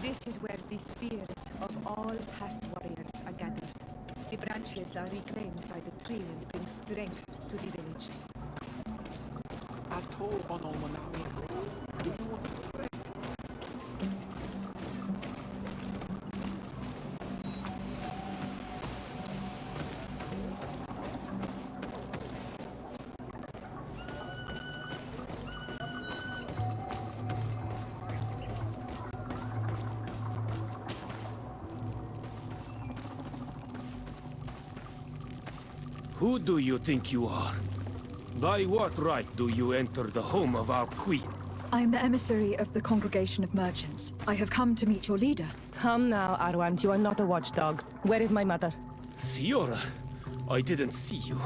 This is where the spears of all past warriors are gathered. The branches are reclaimed by the tree and bring strength to the village. Ato Onol Manawi. Do you want to trade? Who do you think you are? By what right do you enter the home of our queen? I am the emissary of the Congregation of Merchants. I have come to meet your leader. Come now, Arwant. You are not a watchdog. Where is my mother? Siora, I didn't see you.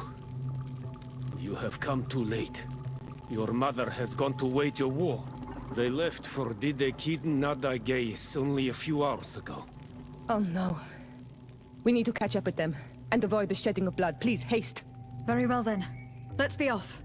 You have come too late. Your mother has gone to wage a war. They left for Didekid Nadageis only a few hours ago. Oh no. We need to catch up with them. And avoid the shedding of blood. Please, haste. Very well then. Let's be off.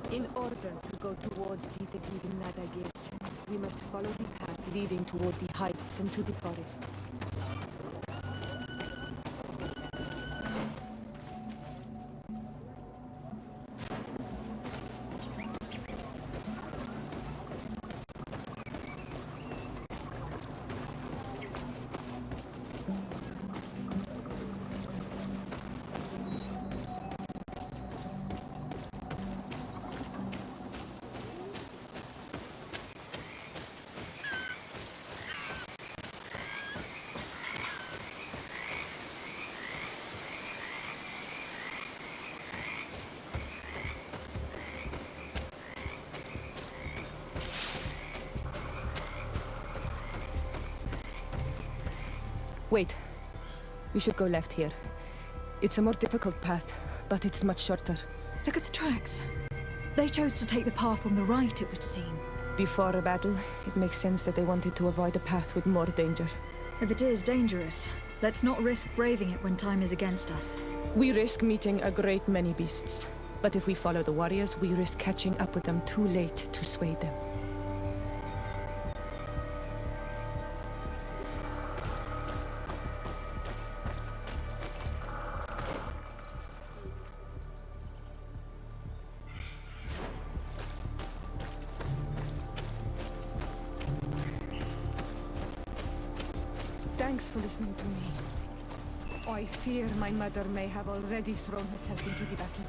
In order to go towards Didekid Nadageis, we must follow the path leading toward the heights and to the forest. Wait. We should go left here. It's a more difficult path, but it's much shorter. Look at the tracks. They chose to take the path on the right, it would seem. Before a battle, it makes sense that they wanted to avoid a path with more danger. If it is dangerous, let's not risk braving it when time is against us. We risk meeting a great many beasts. But if we follow the warriors, we risk catching up with them too late to sway them. Thanks for listening to me. I fear my mother may have already thrown herself into the battle.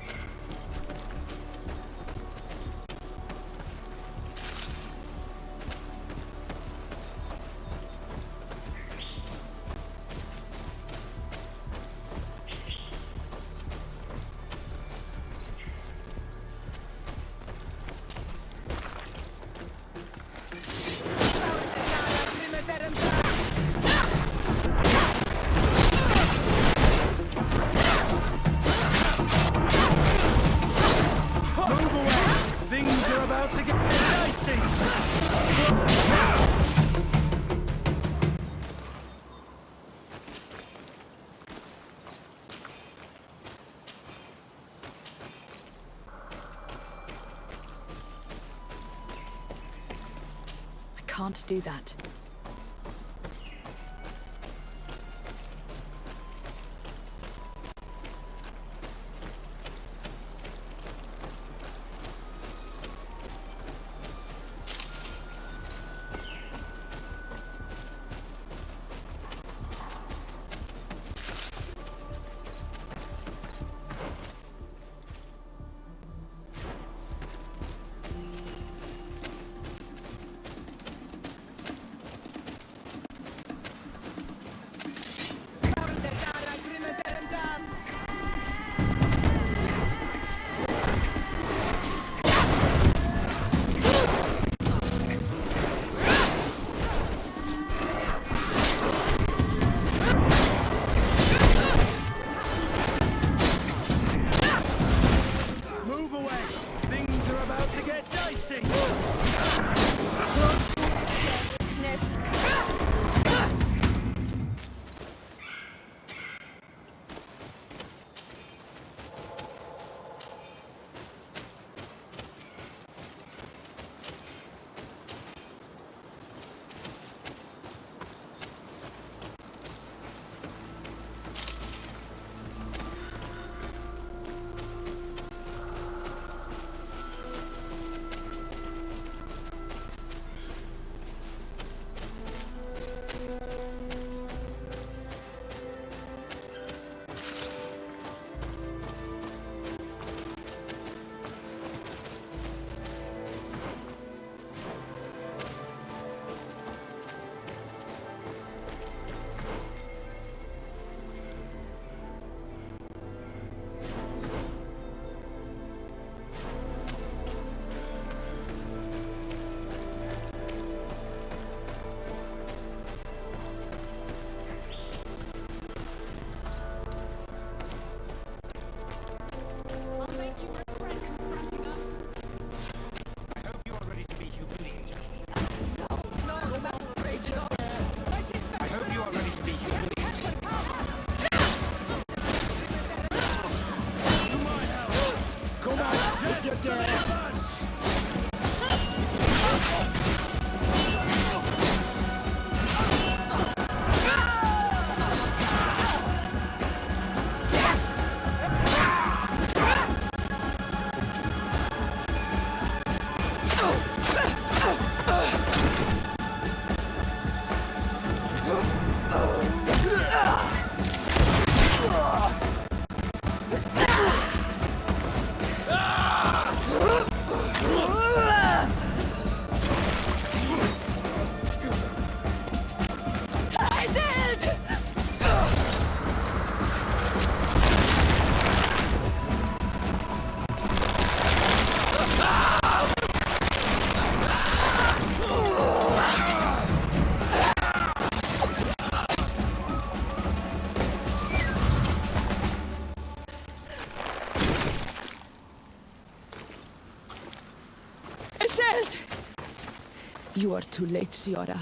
Can't do that. You are too late, Ciara.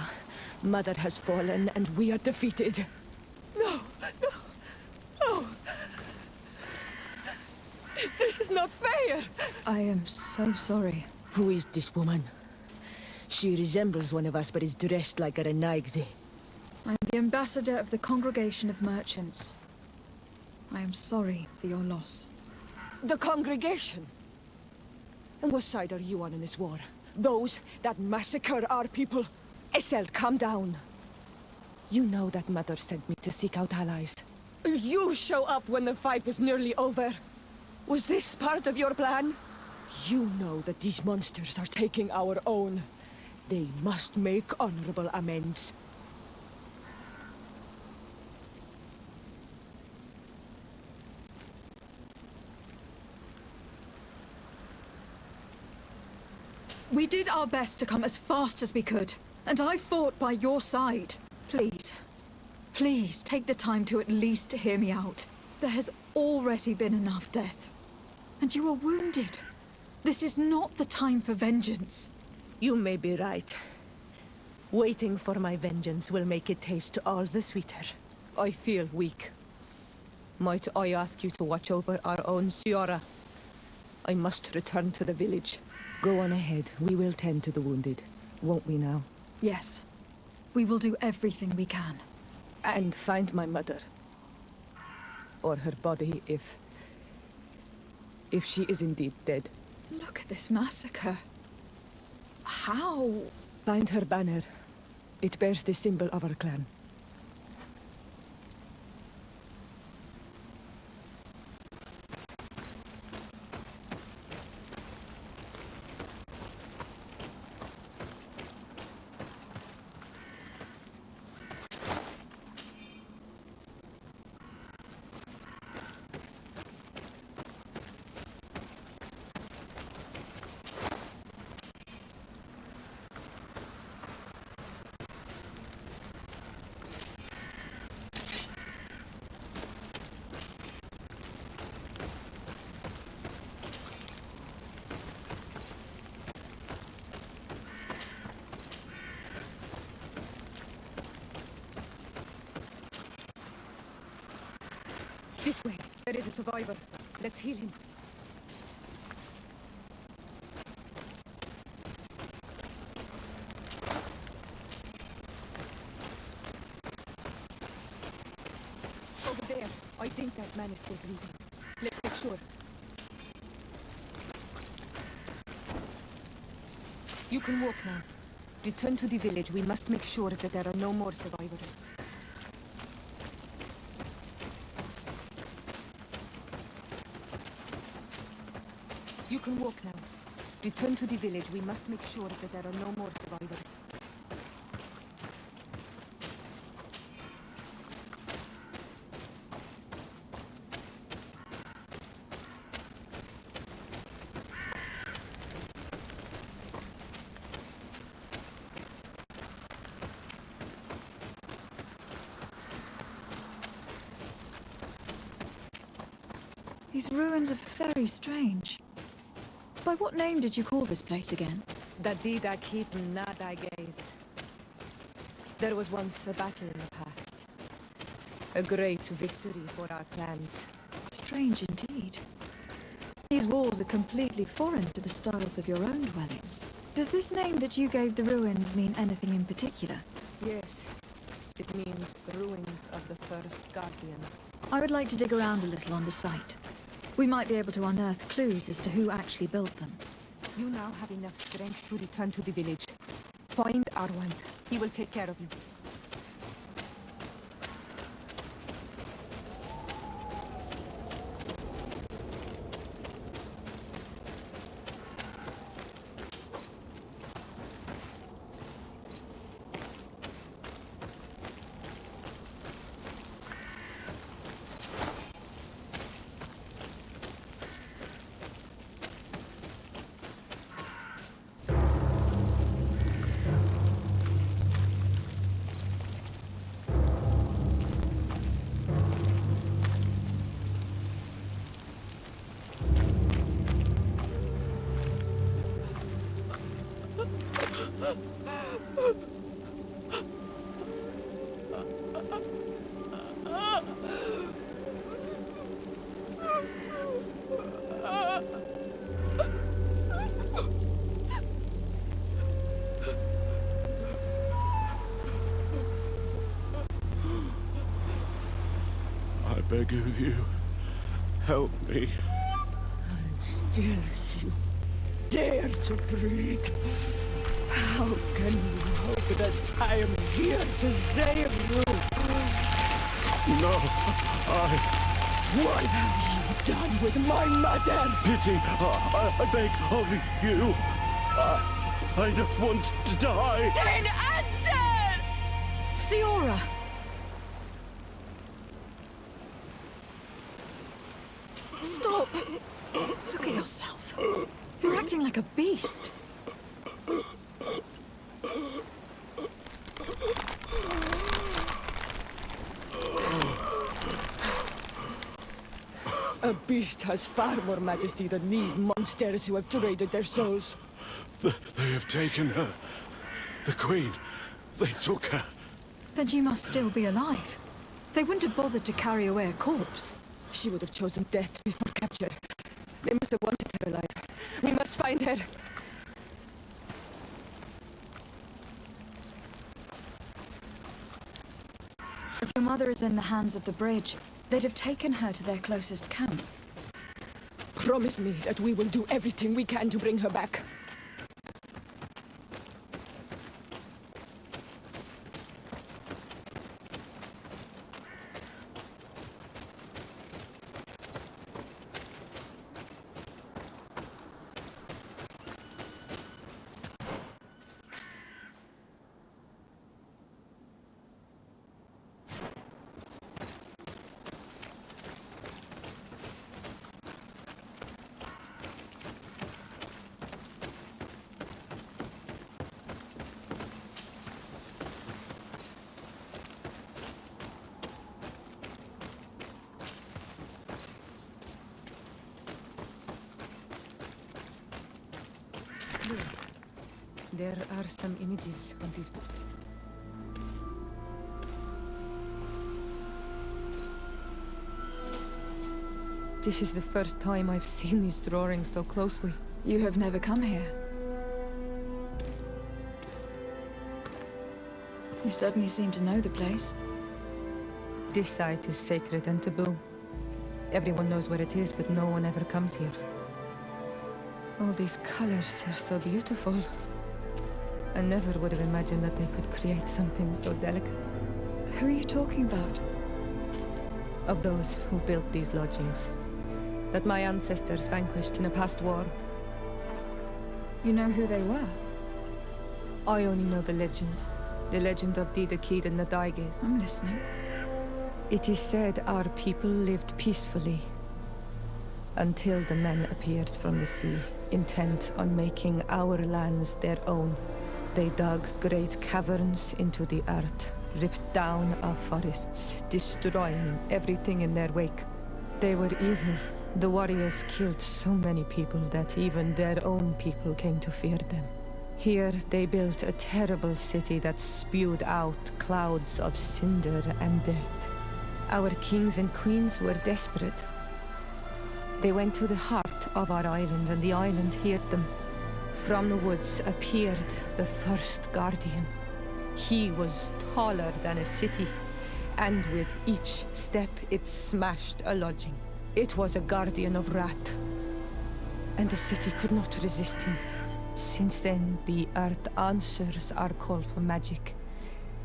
Mother has fallen, and we are defeated. No, no, no. This is not fair. I am so sorry. Who is this woman? She resembles one of us, but is dressed like a Renaigze. I am the ambassador of the Congregation of Merchants. I am sorry for your loss. The Congregation? And what side are you on in this war? Those that massacre our people? Essel, calm down. You know that Mother sent me to seek out allies. You show up when the fight was nearly over. Was this part of your plan? You know that these monsters are taking our own. They must make honorable amends. We did our best to come as fast as we could, and I fought by your side. Please, please take the time to at least hear me out. There has already been enough death. And you are wounded. This is not the time for vengeance. You may be right. Waiting for my vengeance will make it taste all the sweeter. I feel weak. Might I ask you to watch over our own Ciara? I must return to the village. Go on ahead. We will tend to the wounded. Won't we now? Yes. We will do everything we can. And find my mother. Or her body, if she is indeed dead. Look at this massacre. How? Find her banner. It bears the symbol of our clan. This way. There is a survivor. Let's heal him. Over there. I think that man is still breathing. Let's make sure. You can walk now. Return to the village. We must make sure that there are no more survivors. You can walk now. Return to the village. We must make sure that there are no more survivors. These ruins are very strange. By what name did you call this place again? Dadida Keaton Nadages. There was once a battle in the past. A great victory for our clans. Strange indeed. These walls are completely foreign to the styles of your own dwellings. Does this name that you gave the ruins mean anything in particular? Yes. It means ruins of the first guardian. I would like to dig around a little on the site. We might be able to unearth clues as to who actually built them. You now have enough strength to return to the village. Find Arwand. He will take care of you. I beg of you, help me. And still you dare to breathe. How can you hope that I am here to save you? No, What have you done with my mother? pity, I beg of you. I don't want to die. Then answer! Siora! Stop! Look at yourself. You're acting like a beast. A beast has far more majesty than these monsters who have traded their souls. They have taken her. The Queen. They took her. Then she must still be alive. They wouldn't have bothered to carry away a corpse. She would have chosen death before capture. They must have wanted her alive. We must find her. If your mother is in the hands of the bridge, they'd have taken her to their closest camp. Promise me that we will do everything we can to bring her back. Look, there are some images on this book. This is the first time I've seen these drawings so closely. You have never come here. You certainly seem to know the place. This site is sacred and taboo. Everyone knows where it is, but no one ever comes here. All these colors are so beautiful. I never would have imagined that they could create something so delicate. Who are you talking about? Of those who built these lodgings, that my ancestors vanquished in a past war. You know who they were? I only know the legend of Didakid and the Daiges. I'm listening. It is said our people lived peacefully until the men appeared from the sea, intent on making our lands their own. They dug great caverns into the earth, ripped down our forests, destroying everything in their wake. They were evil. The warriors killed so many people that even their own people came to fear them. Here they built a terrible city that spewed out clouds of cinder and death. Our kings and queens were desperate. They went to the heart of our island, and the island heard them. From the woods appeared the first guardian. He was taller than a city, and with each step it smashed a lodging. It was a guardian of Rat, and the city could not resist him. Since then, the earth answers our call for magic,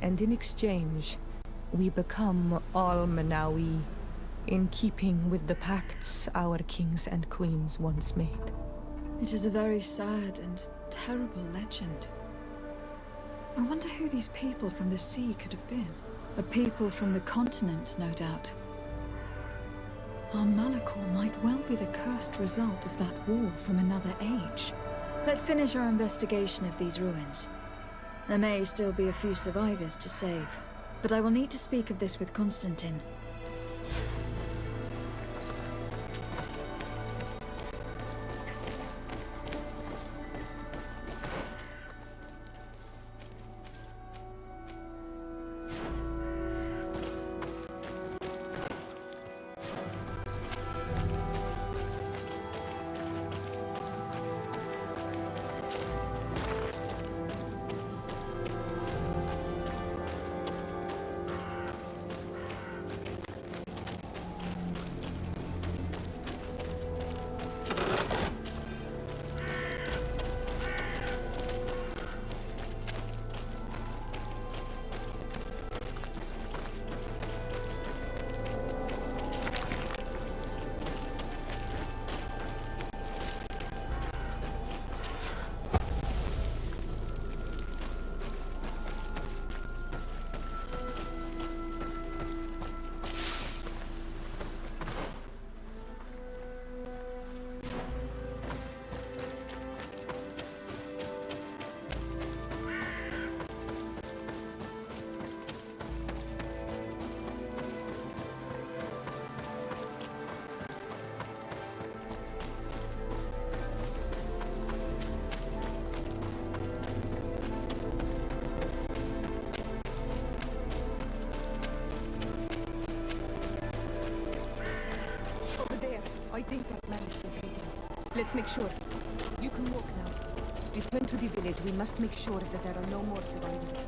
and in exchange, we become all Manawi, in keeping with the pacts our kings and queens once made. It is a very sad and terrible legend. I wonder who these people from the sea could have been. A people from the continent, no doubt. Our Malachor might well be the cursed result of that war from another age. Let's finish our investigation of these ruins. There may still be a few survivors to save, but I will need to speak of this with Constantine. I think that man is still breathing. Let's make sure. You can walk now. Return to the village. We must make sure that there are no more survivors.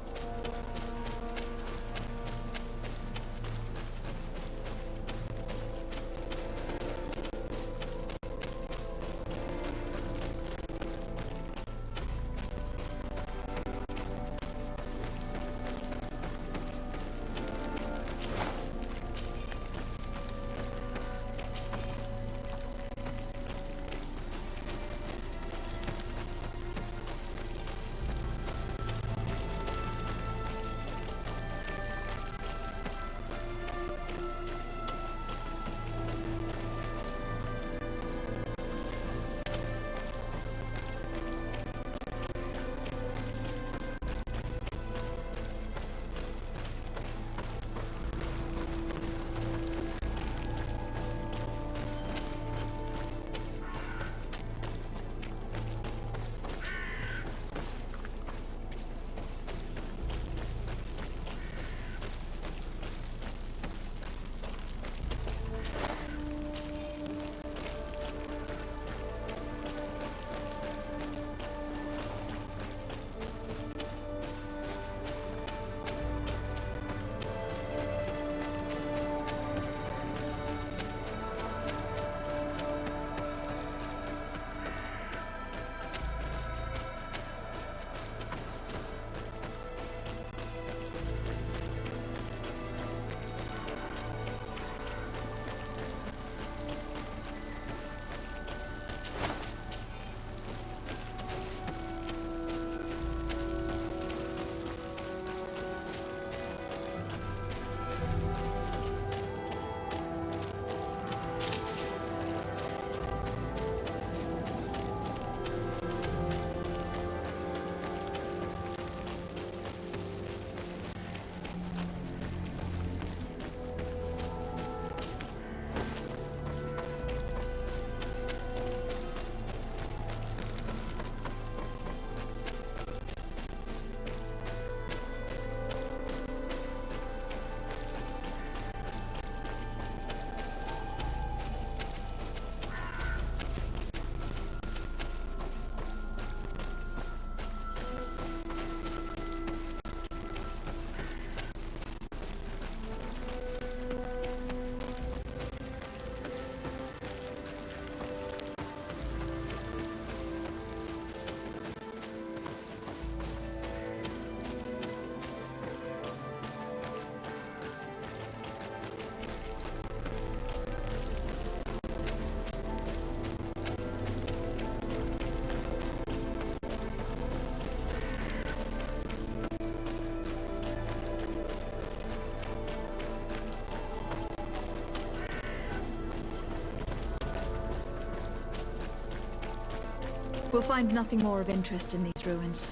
We'll find nothing more of interest in these ruins.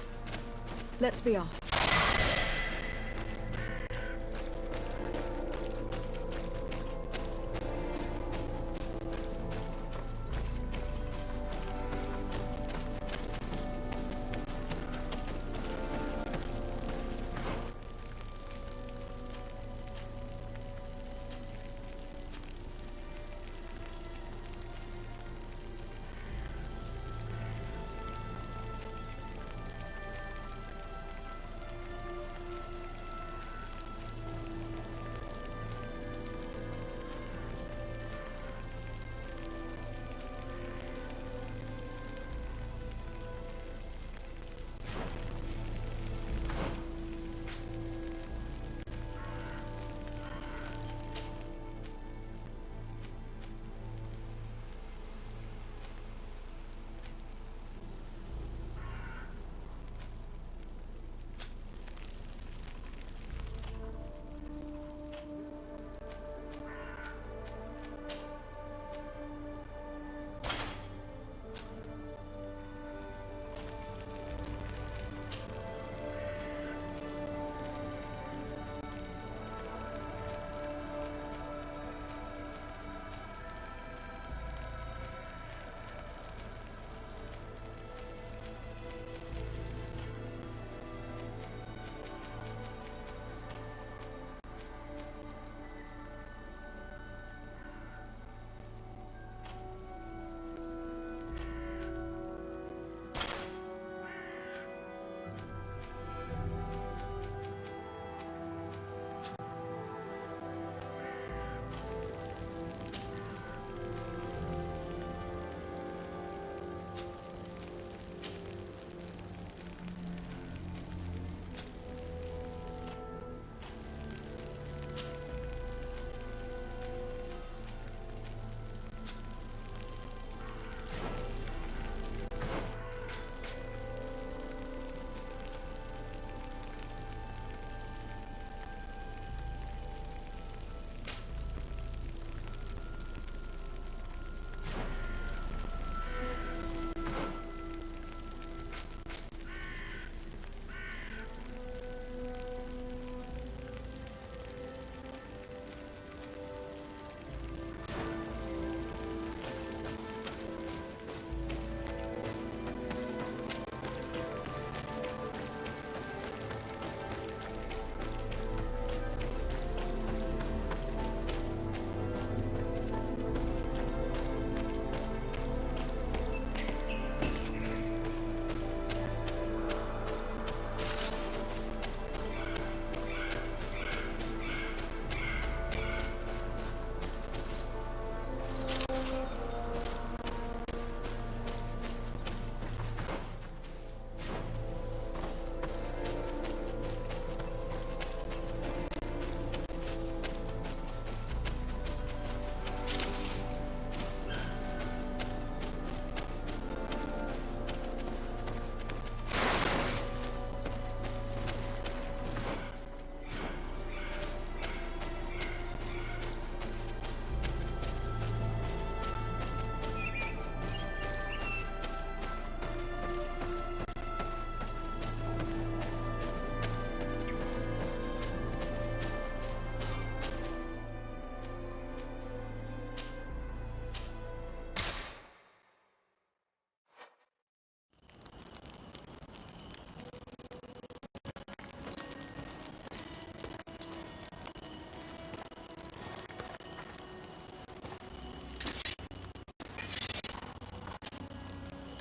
Let's be off.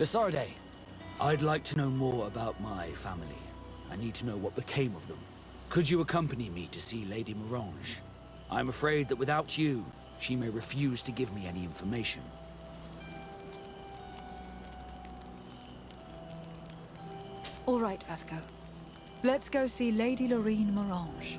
Desarde, I'd like to know more about my family. I need to know what became of them. Could you accompany me to see Lady Morange? I'm afraid that without you, she may refuse to give me any information. All right, Vasco. Let's go see Lady Lorraine Morange.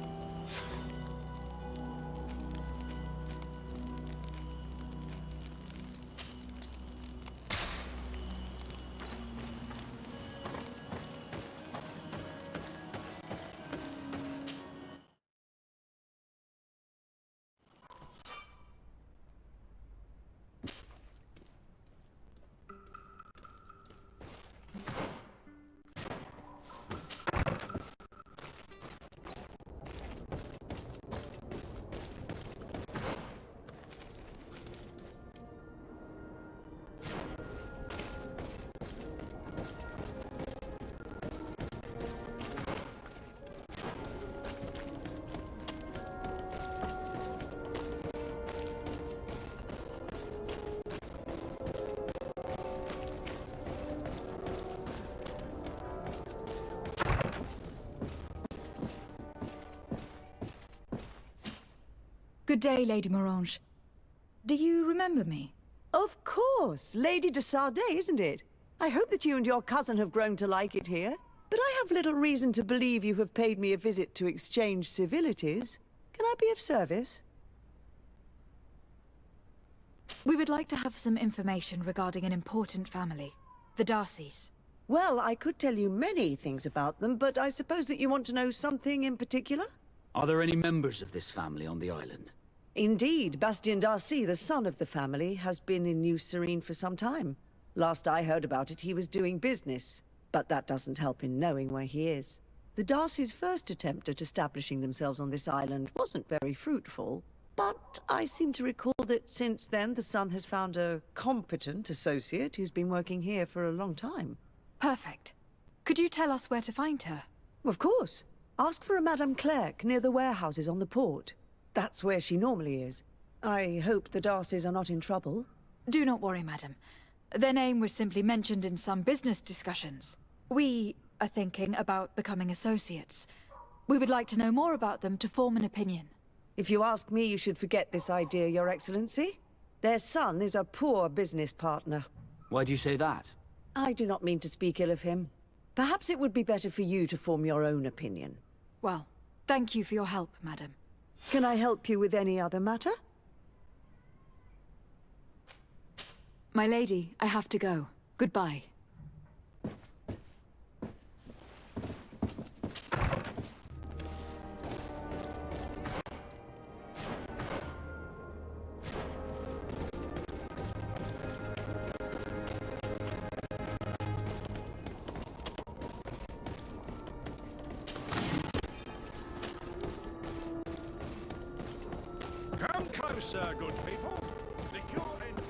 Good day, Lady Morange. Do you remember me? Of course, Lady de Sardet, isn't it? I hope that you and your cousin have grown to like it here. But I have little reason to believe you have paid me a visit to exchange civilities. Can I be of service? We would like to have some information regarding an important family, the Darcys. Well, I could tell you many things about them, but I suppose that you want to know something in particular? Are there any members of this family on the island? Indeed, Bastien Darcy, the son of the family, has been in New Serene for some time. Last I heard about it, he was doing business. But that doesn't help in knowing where he is. The Darcys' first attempt at establishing themselves on this island wasn't very fruitful. But I seem to recall that since then the son has found a competent associate who's been working here for a long time. Perfect. Could you tell us where to find her? Of course. Ask for a Madame Clerc near the warehouses on the port. That's where she normally is. I hope the Darcys are not in trouble. Do not worry, madam. Their name was simply mentioned in some business discussions. We are thinking about becoming associates. We would like to know more about them to form an opinion. If you ask me, you should forget this idea, Your Excellency. Their son is a poor business partner. Why do you say that? I do not mean to speak ill of him. Perhaps it would be better for you to form your own opinion. Well, thank you for your help, madam. Can I help you with any other matter? My lady, I have to go. Goodbye. Come closer, good people. The cure in...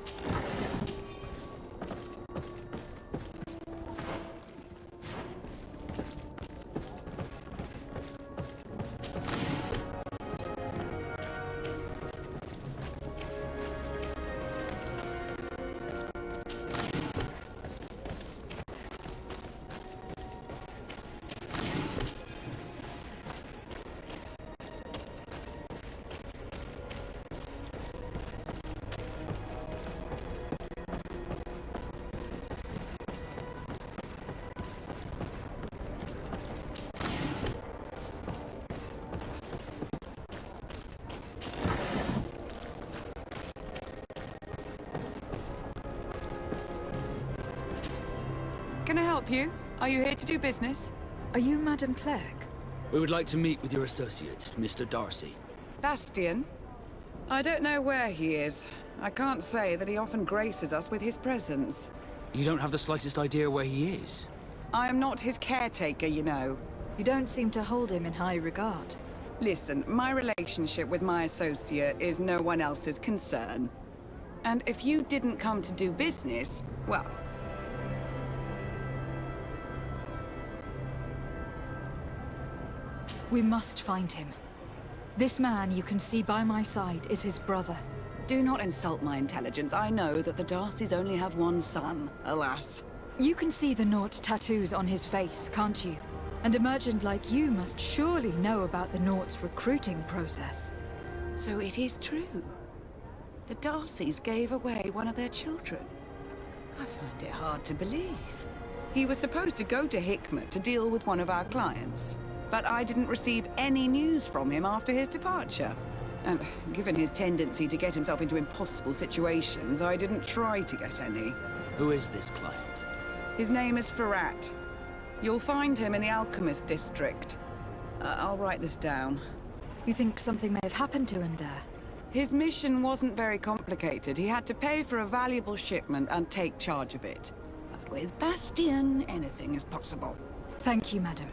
Can I help you? Are you here to do business? Are you Madame Clerc? We would like to meet with your associate, Mr. Darcy. Bastien? I don't know where he is. I can't say that he often graces us with his presence. You don't have the slightest idea where he is? I am not his caretaker, you know. You don't seem to hold him in high regard. Listen, my relationship with my associate is no one else's concern. And if you didn't come to do business, well... We must find him. This man you can see by my side is his brother. Do not insult my intelligence. I know that the Darcys only have one son, alas. You can see the Naught tattoos on his face, can't you? And a merchant like you must surely know about the Naught's recruiting process. So it is true. The Darcys gave away one of their children. I find it hard to believe. He was supposed to go to Hikmet to deal with one of our clients, but I didn't receive any news from him after his departure. And given his tendency to get himself into impossible situations, I didn't try to get any. Who is this client? His name is Ferrat. You'll find him in the Alchemist district. I'll write this down. You think something may have happened to him there? His mission wasn't very complicated. He had to pay for a valuable shipment and take charge of it. But with Bastien, anything is possible. Thank you, madam.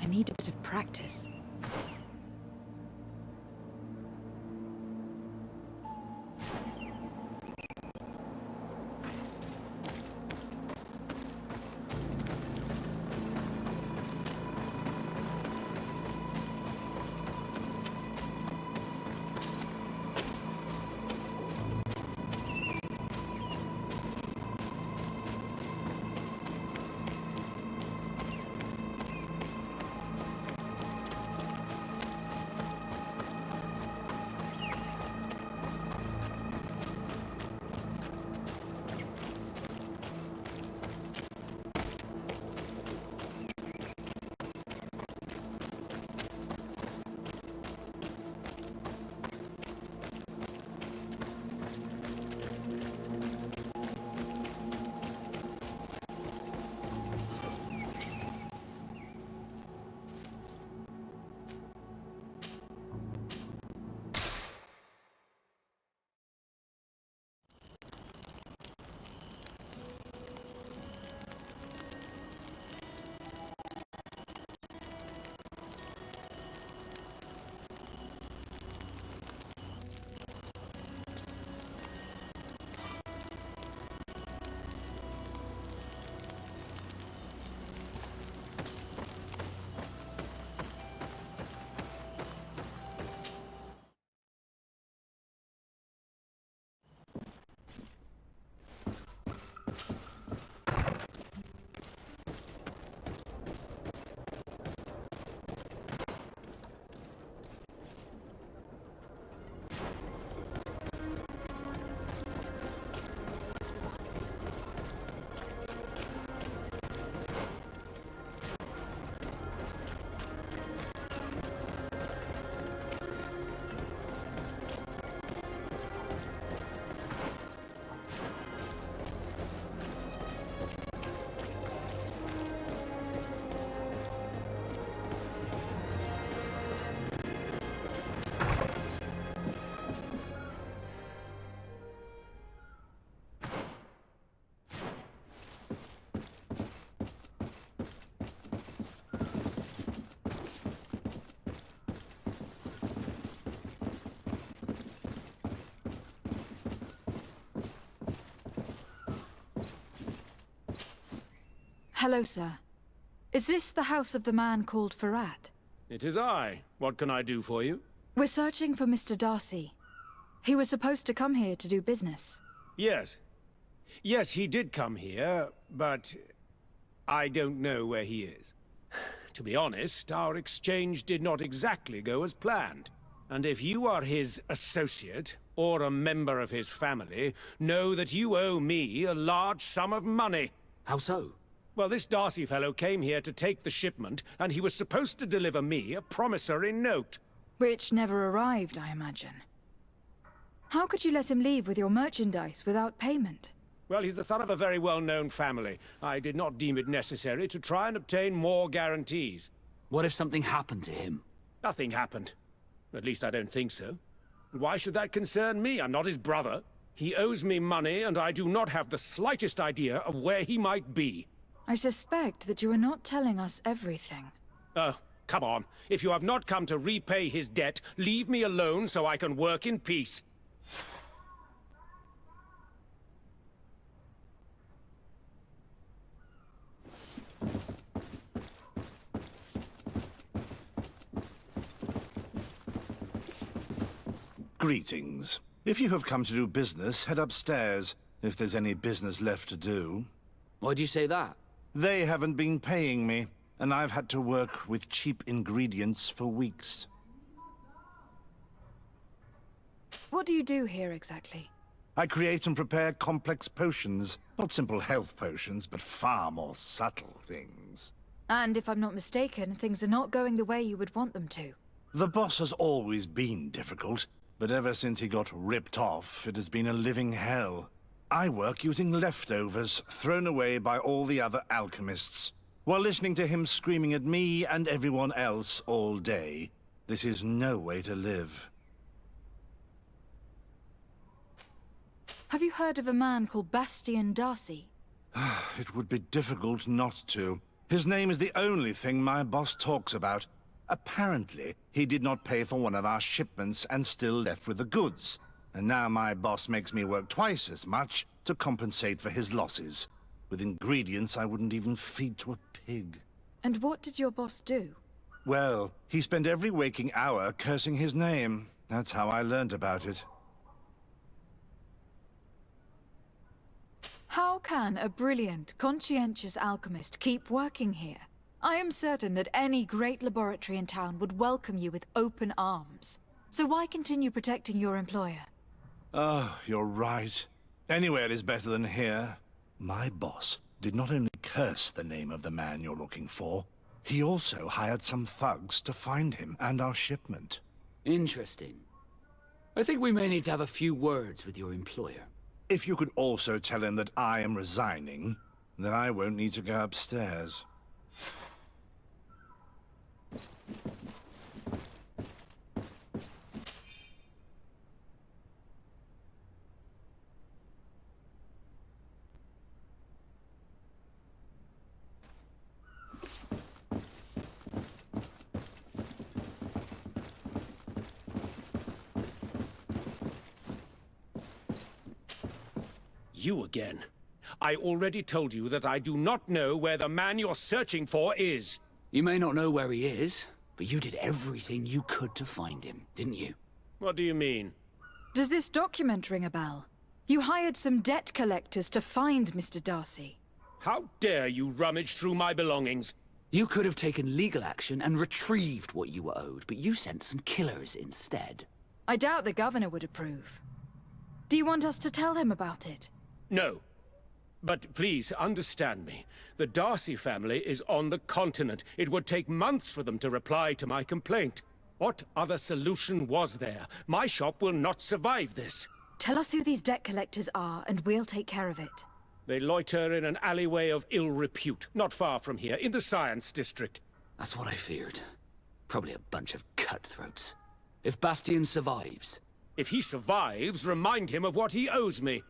I need a bit of practice. Hello, sir. Is this the house of the man called Farad? It is I. What can I do for you? We're searching for Mr. Darcy. He was supposed to come here to do business. Yes. Yes, he did come here, but I don't know where he is. To be honest, our exchange did not exactly go as planned. And if you are his associate, or a member of his family, know that you owe me a large sum of money. How so? Well, this Darcy fellow came here to take the shipment, and he was supposed to deliver me a promissory note. Which never arrived, I imagine. How could you let him leave with your merchandise without payment? Well, he's the son of a very well-known family. I did not deem it necessary to try and obtain more guarantees. What if something happened to him? Nothing happened. At least I don't think so. Why should that concern me? I'm not his brother. He owes me money, and I do not have the slightest idea of where he might be. I suspect that you are not telling us everything. Oh, come on. If you have not come to repay his debt, leave me alone so I can work in peace. Greetings. If you have come to do business, head upstairs, if there's any business left to do. Why do you say that? They haven't been paying me, and I've had to work with cheap ingredients for weeks. What do you do here exactly? I create and prepare complex potions. Not simple health potions, but far more subtle things. And if I'm not mistaken, things are not going the way you would want them to. The boss has always been difficult, but ever since he got ripped off, it has been a living hell. I work using leftovers thrown away by all the other alchemists, while listening to him screaming at me and everyone else all day. This is no way to live. Have you heard of a man called Bastian Darcy? It would be difficult not to. His name is the only thing my boss talks about. Apparently, he did not pay for one of our shipments and still left with the goods. And now my boss makes me work twice as much to compensate for his losses. With ingredients I wouldn't even feed to a pig. And what did your boss do? Well, he spent every waking hour cursing his name. That's how I learned about it. How can a brilliant, conscientious alchemist keep working here? I am certain that any great laboratory in town would welcome you with open arms. So why continue protecting your employer? Oh, you're right. Anywhere is better than here. My boss did not only curse the name of the man you're looking for, he also hired some thugs to find him and our shipment. Interesting. I think we may need to have a few words with your employer. If you could also tell him that I am resigning, then I won't need to go upstairs. You again. I already told you that I do not know where the man you're searching for is. You may not know where he is, but you did everything you could to find him, didn't you? What do you mean? Does this document ring a bell? You hired some debt collectors to find Mr. Darcy. How dare you rummage through my belongings? You could have taken legal action and retrieved what you were owed, but you sent some killers instead. I doubt the governor would approve. Do you want us to tell him about it? No. But please, understand me. The Darcy family is on the continent. It would take months for them to reply to my complaint. What other solution was there? My shop will not survive this. Tell us who these debt collectors are, and we'll take care of it. They loiter in an alleyway of ill repute, not far from here, in the Science District. That's what I feared. Probably a bunch of cutthroats. If Bastian survives... If he survives, remind him of what he owes me.